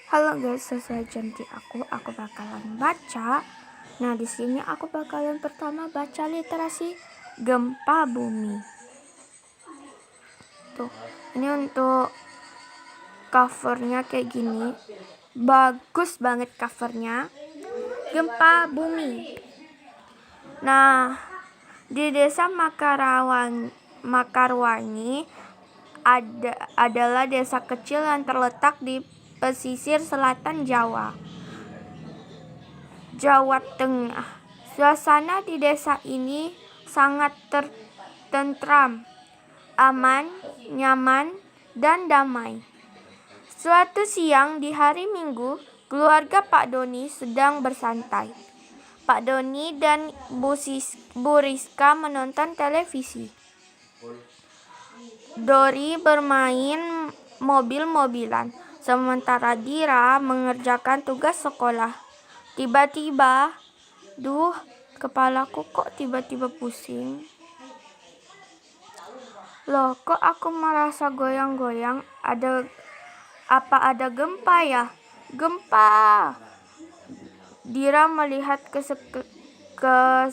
Halo guys, sesuai janji aku bakalan baca. Nah, di sini aku bakalan pertama baca literasi gempa bumi. Tuh, ini untuk covernya kayak gini. Bagus banget covernya. Gempa bumi. Nah, di desa Makarwangi adalah desa kecil yang terletak di pesisir selatan Jawa Tengah. Suasana di desa ini sangat tentram, aman, nyaman, dan damai. Suatu siang di hari Minggu, keluarga Pak Doni sedang bersantai. Pak Doni dan Bu Rizka menonton televisi. Dori bermain mobil-mobilan, sementara Dira mengerjakan tugas sekolah. Tiba-tiba, kepalaku kok tiba-tiba pusing. Loh, kok aku merasa goyang-goyang? Ada gempa ya? Gempa! Dira melihat ke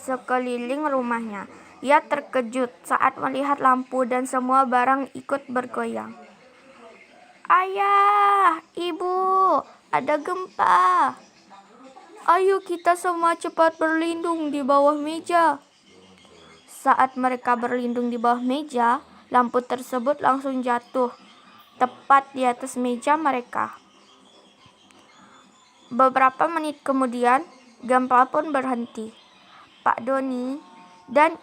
sekeliling rumahnya. Ia terkejut saat melihat lampu dan semua barang ikut bergoyang. Ayah, ibu, ada gempa. Ayo kita semua cepat berlindung di bawah meja. Saat mereka berlindung di bawah meja, lampu tersebut langsung jatuh tepat di atas meja mereka. Beberapa menit kemudian, gempa pun berhenti. Pak Doni dan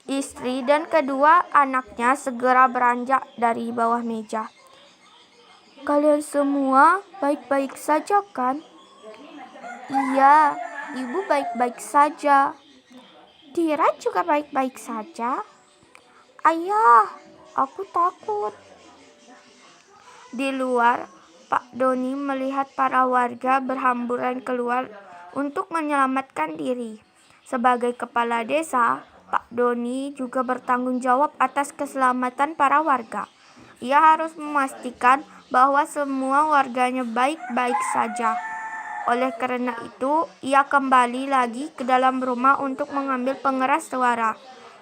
istri dan kedua anaknya segera beranjak dari bawah meja. Kalian semua baik-baik saja kan? Iya, ibu baik-baik saja. Dira juga baik-baik saja. Ayah, aku takut. Di luar, Pak Doni melihat para warga berhamburan keluar untuk menyelamatkan diri. Sebagai kepala desa, Pak Doni juga bertanggung jawab atas keselamatan para warga. Ia harus memastikan bahwa semua warganya baik-baik saja. Oleh karena itu, ia kembali lagi ke dalam rumah untuk mengambil pengeras suara.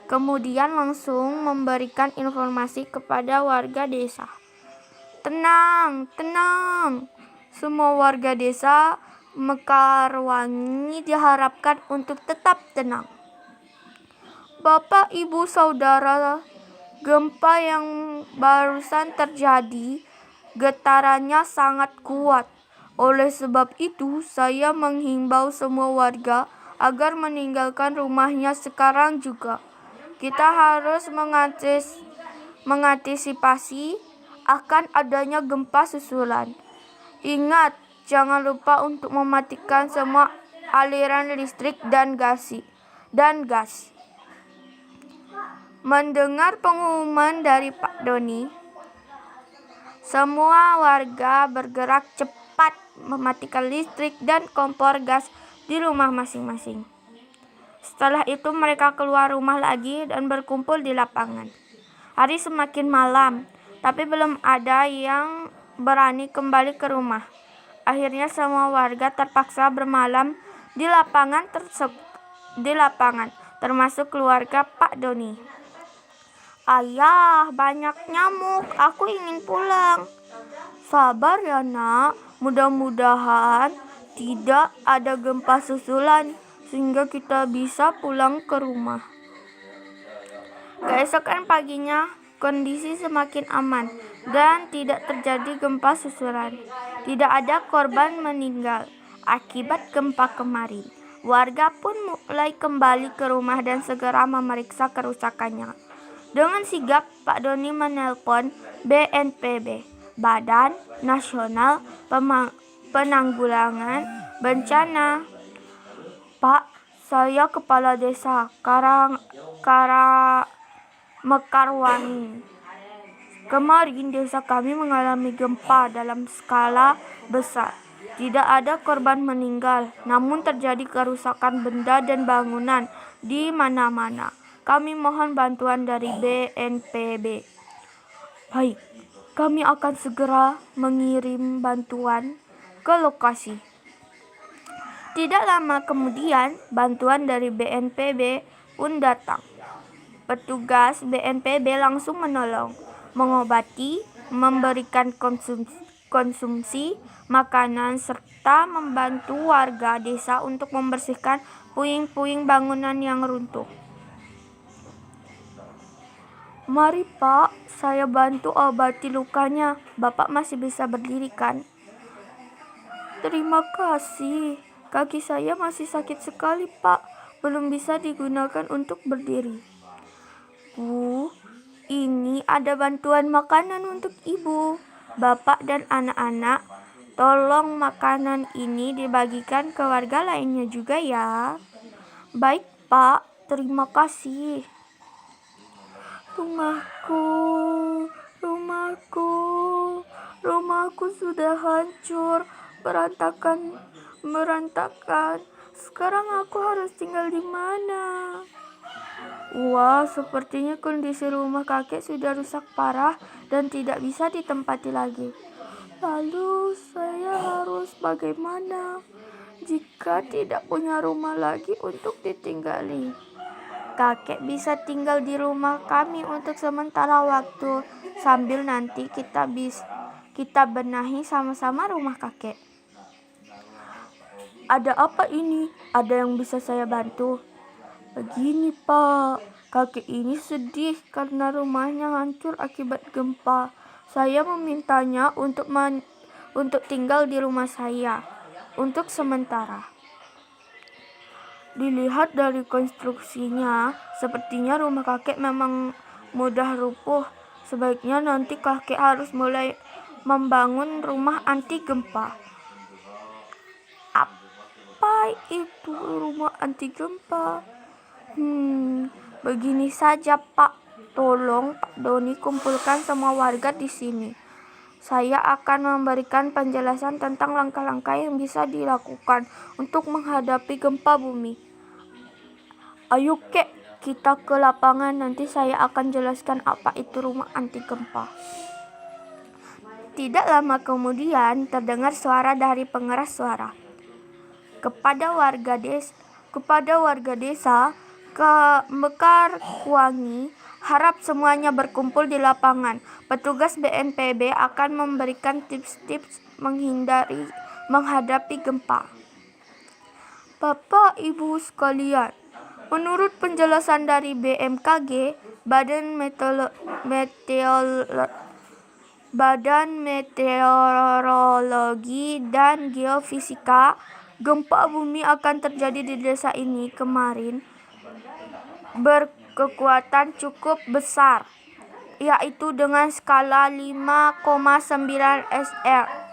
Kemudian langsung memberikan informasi kepada warga desa. Tenang, tenang. Semua warga desa Mekarwangi diharapkan untuk tetap tenang. Bapak, Ibu, Saudara, gempa yang barusan terjadi, getarannya sangat kuat. Oleh sebab itu, saya menghimbau semua warga agar meninggalkan rumahnya sekarang juga. Kita harus mengantisipasi akan adanya gempa susulan. Ingat, jangan lupa untuk mematikan semua aliran listrik dan gas. Mendengar pengumuman dari Pak Doni, semua warga bergerak cepat mematikan listrik dan kompor gas di rumah masing-masing. Setelah itu mereka keluar rumah lagi dan berkumpul di lapangan. Hari semakin malam, tapi belum ada yang berani kembali ke rumah. Akhirnya semua warga terpaksa bermalam di lapangan, termasuk keluarga Pak Doni. Ayah, banyak nyamuk. Aku ingin pulang. Sabar ya nak, mudah-mudahan tidak ada gempa susulan sehingga kita bisa pulang ke rumah. Keesokan paginya, kondisi semakin aman dan tidak terjadi gempa susulan. Tidak ada korban meninggal akibat gempa kemarin. Warga pun mulai kembali ke rumah dan segera memeriksa kerusakannya. Dengan sigap, Pak Doni menelpon BNPB, Badan Nasional Penanggulangan Bencana. Pak, saya kepala desa Mekarwangi. Kemarin desa kami mengalami gempa dalam skala besar. Tidak ada korban meninggal, namun terjadi kerusakan benda dan bangunan di mana-mana. Kami mohon bantuan dari BNPB. Baik, kami akan segera mengirim bantuan ke lokasi. Tidak lama kemudian, bantuan dari BNPB pun datang. Petugas BNPB langsung menolong, mengobati, memberikan konsumsi makanan, serta membantu warga desa untuk membersihkan puing-puing bangunan yang runtuh. "Mari Pak, saya bantu obati lukanya. Bapak masih bisa berdiri kan?" "Terima kasih. Kaki saya masih sakit sekali Pak. Belum bisa digunakan untuk berdiri." "Bu, ini ada bantuan makanan untuk Ibu. Bapak dan anak-anak, tolong makanan ini dibagikan ke warga lainnya juga ya." "Baik Pak, terima kasih." "Rumahku, rumahku, rumahku sudah hancur, berantakan. Sekarang aku harus tinggal di mana?" Wah, sepertinya kondisi rumah kakek sudah rusak parah dan tidak bisa ditempati lagi. Lalu saya harus bagaimana jika tidak punya rumah lagi untuk ditinggali? "Kakek bisa tinggal di rumah kami untuk sementara waktu, sambil nanti kita benahi sama-sama rumah kakek." "Ada apa ini? Ada yang bisa saya bantu?" "Begini Pak, kakek ini sedih karena rumahnya hancur akibat gempa. Saya memintanya untuk tinggal di rumah saya untuk sementara." Dilihat dari konstruksinya, sepertinya rumah kakek memang mudah runtuh. Sebaiknya nanti kakek harus mulai membangun rumah anti gempa. Apa itu rumah anti gempa? Begini saja Pak, tolong Pak Doni kumpulkan semua warga di sini. Saya akan memberikan penjelasan tentang langkah-langkah yang bisa dilakukan untuk menghadapi gempa bumi. Ayo Kek, kita ke lapangan, nanti saya akan jelaskan apa itu rumah anti gempa. Tidak lama kemudian terdengar suara dari pengeras suara. Kepada warga desa Mekarwangi, harap semuanya berkumpul di lapangan. Petugas BNPB akan memberikan tips-tips menghadapi gempa. Bapak Ibu sekalian, menurut penjelasan dari BMKG, Badan Meteorologi dan Geofisika, gempa bumi akan terjadi di desa ini kemarin berkekuatan cukup besar, yaitu dengan skala 5,9 SR.